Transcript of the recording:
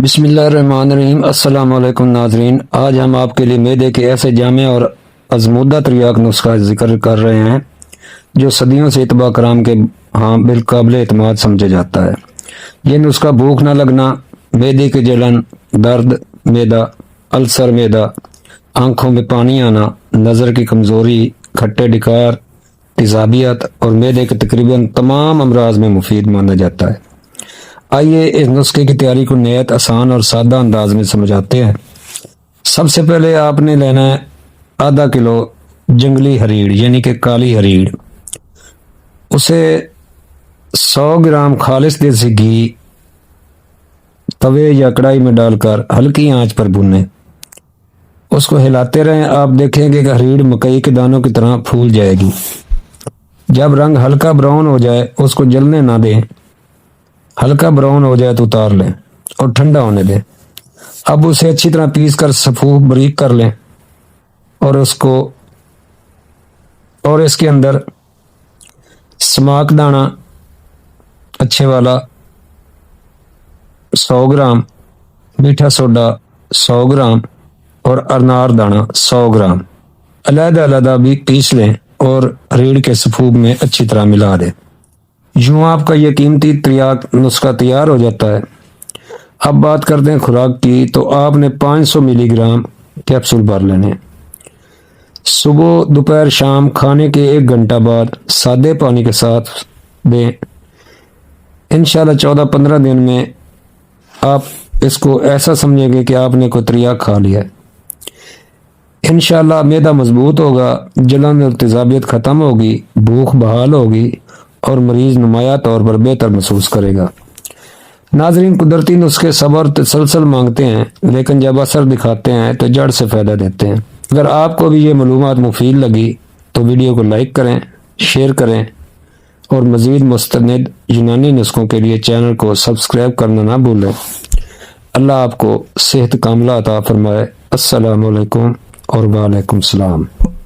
بسم اللہ الرحمن الرحیم۔ السلام علیکم ناظرین، آج ہم آپ کے لیے معدے کے ایسے جامع اور ازمودہ تریاق نسخہ ذکر کر رہے ہیں جو صدیوں سے اتباع کرام کے ہاں بالقابل اعتماد سمجھا جاتا ہے۔ یہ نسخہ بھوک نہ لگنا، معدے کی جلن، درد معدہ، السر معدہ، آنکھوں میں پانی آنا، نظر کی کمزوری، کھٹے ڈکار، تیزابیت اور معدے کے تقریباً تمام امراض میں مفید مانا جاتا ہے۔ آئیے اس نسخے کی تیاری کو نہایت آسان اور سادہ انداز میں سمجھاتے ہیں۔ سب سے پہلے آپ نے لینا ہے آدھا کلو جنگلی ہریڑ یعنی کہ کالی ہریڑ۔ اسے 100 گرام خالص دیسی گھی توے یا کڑھائی میں ڈال کر ہلکی آنچ پر بھونیں۔ اس کو ہلاتے رہیں، آپ دیکھیں گے کہ ہریڑ مکئی کے دانوں کی طرح پھول جائے گی۔ جب رنگ ہلکا براؤن ہو جائے اس کو جلنے نہ دیں، ہلکا براؤن ہو جائے تو اتار لیں اور ٹھنڈا ہونے دیں۔ اب اسے اچھی طرح پیس کر صفوف باریک کر لیں اور اس کے اندر سماک دانہ اچھے والا 100 گرام، میٹھا سوڈا 100 گرام اور انار دانہ 100 گرام علیحدہ علیحدہ بھی پیس لیں اور ریڑھ کے صفوف میں اچھی طرح ملا دیں۔ یوں آپ کا یہ قیمتی تریاق نسخہ تیار ہو جاتا ہے۔ اب بات کرتے ہیں خوراک کی، تو آپ نے 500 ملی گرام کیپسول بھر لینے۔ صبح، دوپہر، شام کھانے کے 1 گھنٹہ بعد سادے پانی کے ساتھ دیں۔ انشاءاللہ 14-15 دن میں آپ اس کو ایسا سمجھیں گے کہ آپ نے کوئی تریاق کھا لیا ہے۔ انشاءاللہ معدہ مضبوط ہوگا، جلن اور تیزابیت ختم ہوگی، بھوک بحال ہوگی اور مریض نمایاں طور پر بہتر محسوس کرے گا۔ ناظرین، قدرتی نسخے صبر تسلسل مانگتے ہیں، لیکن جب اثر دکھاتے ہیں تو جڑ سے فائدہ دیتے ہیں۔ اگر آپ کو بھی یہ معلومات مفید لگی تو ویڈیو کو لائک کریں، شیئر کریں اور مزید مستند یونانی نسخوں کے لیے چینل کو سبسکرائب کرنا نہ بھولیں۔ اللہ آپ کو صحت کاملہ عطا فرمائے۔ السلام علیکم اور وعلیکم السلام۔